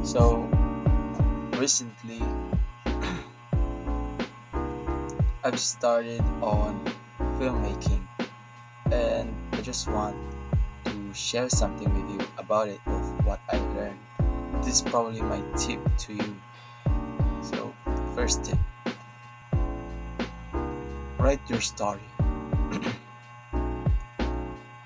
So recently I've started on filmmaking and I just want to share something with you about it of what I learned. This is probably my tip to you. So first tip, write your story.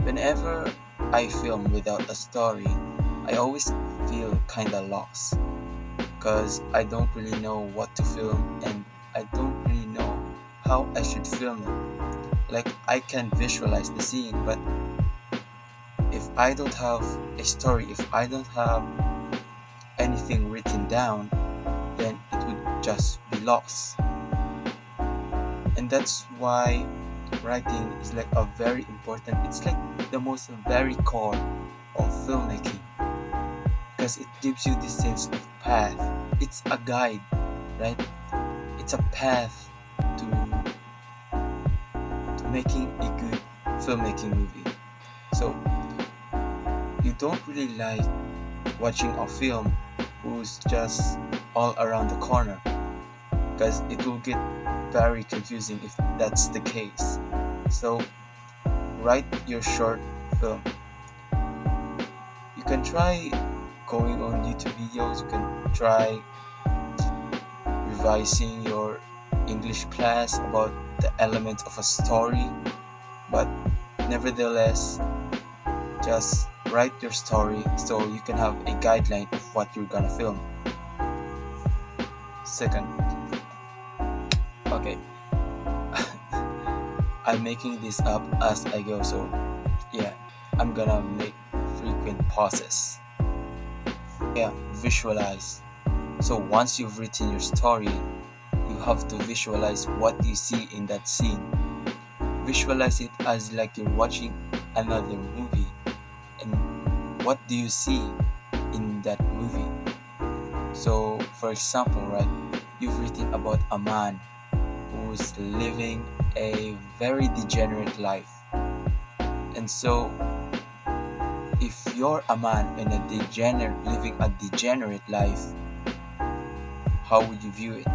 Whenever I film without a story, I always feel kinda lost because I don't really know what to film and I don't really know how I should film it. Like I can visualize the scene, but if I don't have a story, if I don't have anything written down, then it would just be lost. And that's why writing is like a very important, it's like the most very core of filmmaking because it gives you this sense of path. It's a guide, right? It's a path to making a good filmmaking movie. So you don't really like watching a film who's just all around the corner because it will get very confusing if that's the case. So write your short film. You can try going on YouTube videos, you can try revising your English class about the elements of a story, but nevertheless, just write your story so you can have a guideline of what you're gonna film. Second, okay, I'm making this up as I go, so yeah, I'm gonna make frequent pauses. Yeah, visualize. So once you've written your story, you have to visualize what you see in that scene. Visualize it as like you're watching another movie. And what do you see in that movie? So, for example, right, you've written about a man who's living a very degenerate life. And so, if you're a man in a living a degenerate life, how would you view it?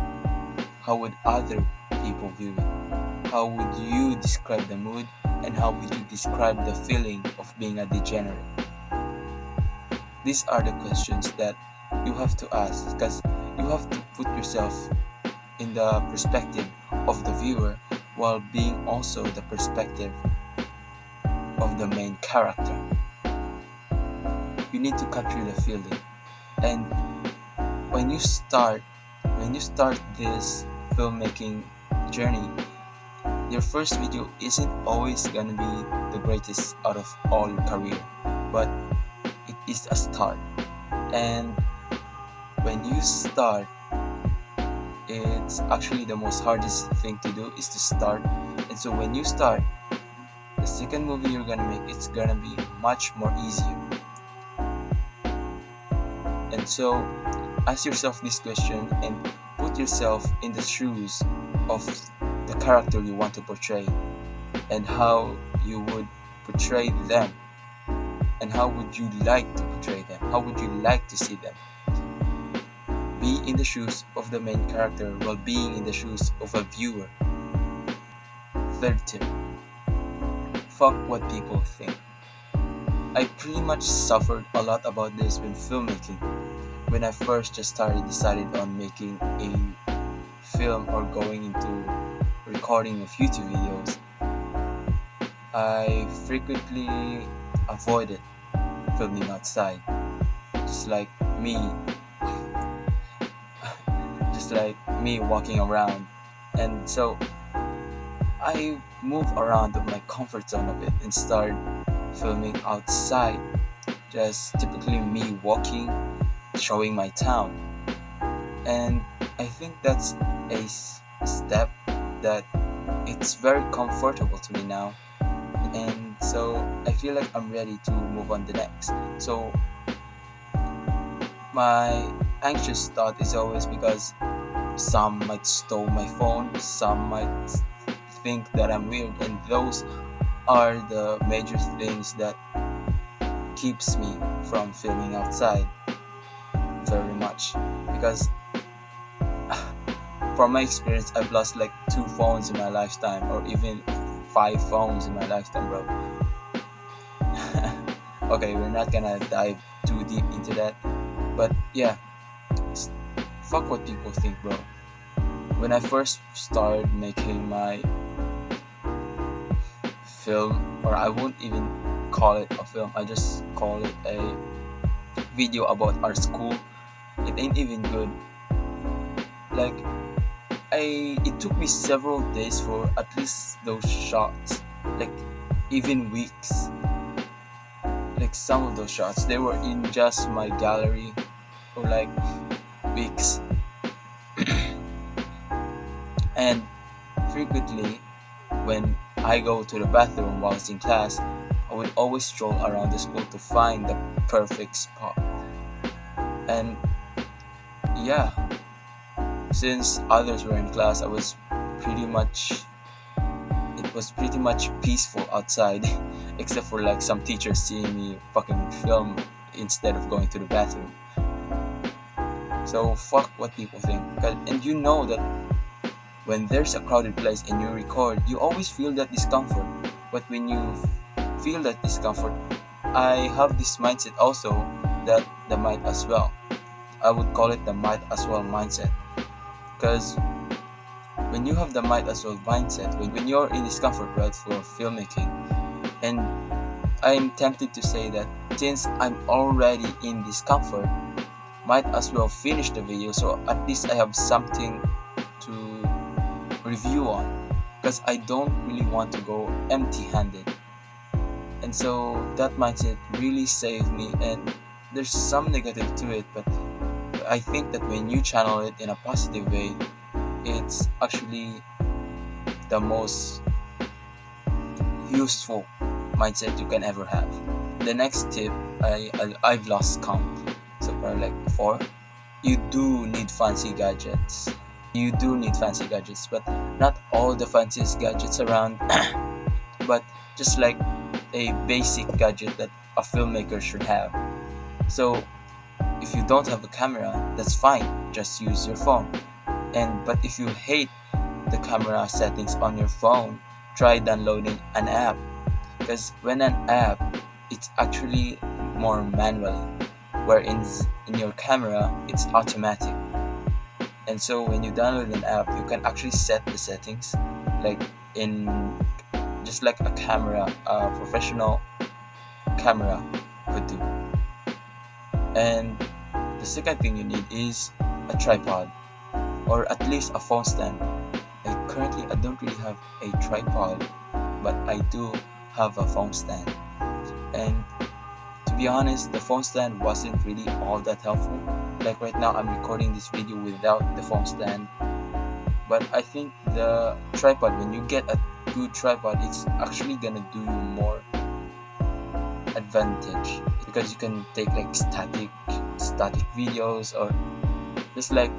How would other people view it? How would you describe the mood? And how would you describe the feeling of being a degenerate? These are the questions that you have to ask because you have to put yourself in the perspective of the viewer while being also the perspective of the main character. You need to capture the feeling. And when you start this filmmaking journey, your first video isn't always gonna be the greatest out of all your career, but it is a start. And when you start, it's actually the most hardest thing to do is to start. And so when you start, the second movie you're gonna make, it's gonna be much more easier. And so ask yourself this question and put yourself in the shoes of the character you want to portray and how you would portray them and how would you like to portray them, how would you like to see them. Be in the shoes of the main character while being in the shoes of a viewer. Third tip, fuck what people think. I pretty much suffered a lot about this when filmmaking. When I first just decided on making a film or going into recording of YouTube videos, I frequently avoided filming outside. Just like me, just like me walking around. And so I move around of my comfort zone a bit and start filming outside. Just typically me walking, showing my town. And I think that's a step that it's very comfortable to me now. And so I feel like I'm ready to move on the next. So my anxious thought is always because some might steal my phone, some might think that I'm weird, and those are the major things that keeps me from filming outside. very much, because from my experience, I've lost like 2 phones in my lifetime, or even 5 phones in my lifetime, bro. Okay, we're not gonna dive too deep into that, but yeah, s- fuck what people think, bro. When I first started making my film, or I won't even call it a film, I just call it a video about our school. It ain't even good. Like, it took me several days for at least those shots, like even weeks. Like some of those shots, they were in just my gallery for like weeks, and frequently when I go to the bathroom while in class, I would always stroll around the school to find the perfect spot. And yeah, since others were in class, pretty much it was pretty much peaceful outside, except for like some teachers seeing me fucking film instead of going to the bathroom. So fuck what people think. And you know that when there's a crowded place and you record, you always feel that discomfort. But when you feel that discomfort, I have this mindset also, that the might as well. I would call it the might as well mindset. Because when you have the might as well mindset, when you're in discomfort, right, for filmmaking, and I'm tempted to say that since I'm already in discomfort, might as well finish the video so at least I have something to review on, because I don't really want to go empty-handed. And so that mindset really saved me, and there's some negative to it, but I think that when you channel it in a positive way, it's actually the most useful mindset you can ever have. The next tip, I've lost count, so probably like 4. You do need fancy gadgets. You do need fancy gadgets, but not all the fanciest gadgets around, but just like a basic gadget that a filmmaker should have. So if you don't have a camera, that's fine. Just use your phone. But if you hate the camera settings on your phone, try downloading an app. Because when an app, it's actually more manual, where in your camera it's automatic. And so when you download an app, you can actually set the settings like in just like a professional camera could do. And the second thing you need is a tripod, or at least a phone stand. Like currently I don't really have a tripod, but I do have a phone stand. And to be honest, the phone stand wasn't really all that helpful. Like right now I'm recording this video without the phone stand. But I think the tripod, when you get a good tripod, it's actually gonna do you more advantage, because you can take like static videos, or just like,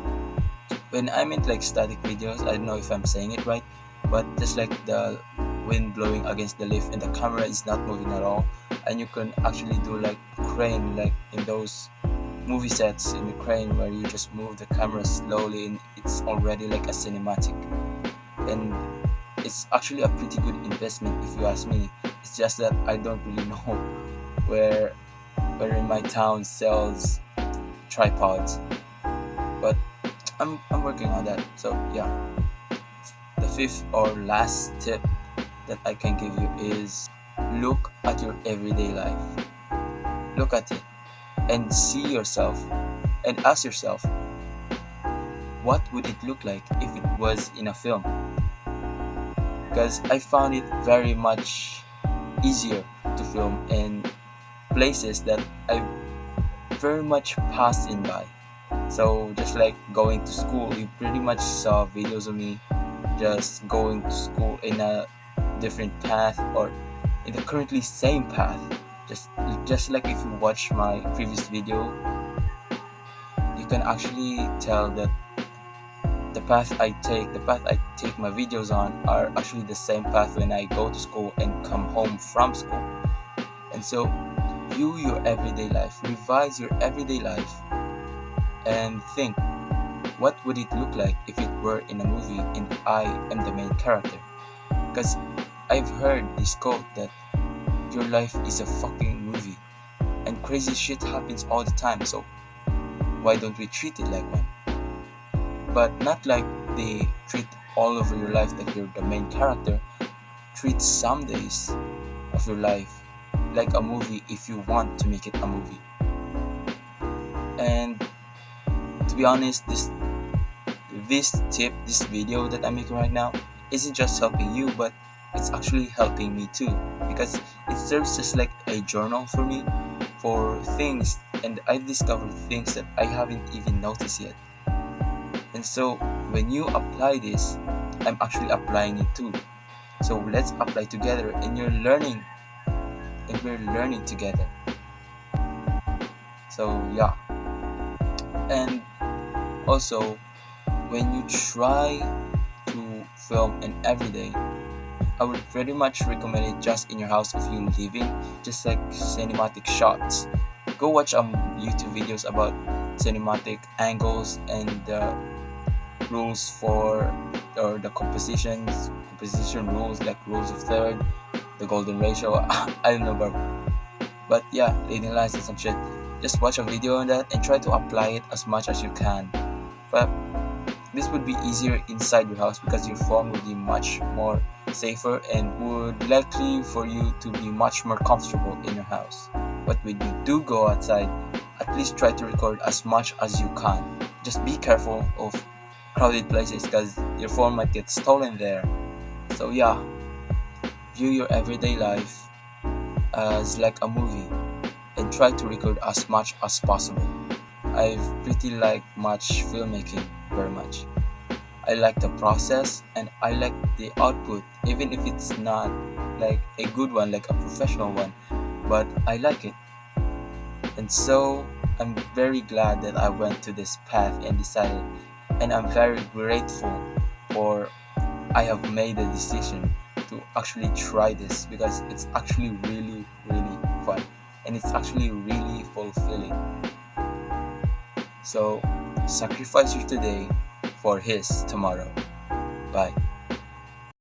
when I meant like static videos, I don't know if I'm saying it right, but just like the wind blowing against the leaf and the camera is not moving at all, and you can actually do like crane, like in those movie sets in the crane where you just move the camera slowly and it's already like a cinematic. And it's actually a pretty good investment if you ask me. It's just that I don't really know where in my town sells tripods, but I'm working on that. So yeah, the fifth or last tip that I can give you is look at your everyday life. Look at it and see yourself and ask yourself, what would it look like if it was in a film? Because I found it very much easier to film in places that I very much passed in by. So just like going to school, you pretty much saw videos of me just going to school in a different path, or in the currently same path. Just like if you watch my previous video, you can actually tell that the path I take my videos on are actually the same path when I go to school and come home from school. And so view your everyday life, revise your everyday life, and think, what would it look like if it were in a movie and I am the main character? Because I've heard this quote that your life is a fucking movie and crazy shit happens all the time, so why don't we treat it like one? But not like they treat all over your life that you're the main character. Treat some days of your life like a movie if you want to make it a movie. And to be honest, this video that I'm making right now isn't just helping you, but it's actually helping me too, because it serves as like a journal for me for things, and I've discovered things that I haven't even noticed yet. And so when you apply this, I'm actually applying it too. So let's apply together, and we're learning together. So yeah. And also, when you try to film an everyday, I would very much recommend it just in your house if you're living, just like cinematic shots. Go watch YouTube videos about cinematic angles and rules for, or the composition rules, like rules of third, the golden ratio. I don't know, but yeah, leading lines and some shit. Just watch a video on that and try to apply it as much as you can. But this would be easier inside your house because your phone would be much more safer and would likely for you to be much more comfortable in your house. But when you do go outside, at least try to record as much as you can. Just be careful of crowded places because your phone might get stolen there. So yeah, view your everyday life as like a movie and try to record as much as possible. I've pretty like much filmmaking very much. I like the process and I like the output, even if it's not like a good one, like a professional one, but I like it. And so I'm very glad that I went to this path and decided, and I'm very grateful for I have made the decision to actually try this because it's actually really, really fun and it's actually really fulfilling. So sacrifice your today for his tomorrow. Bye.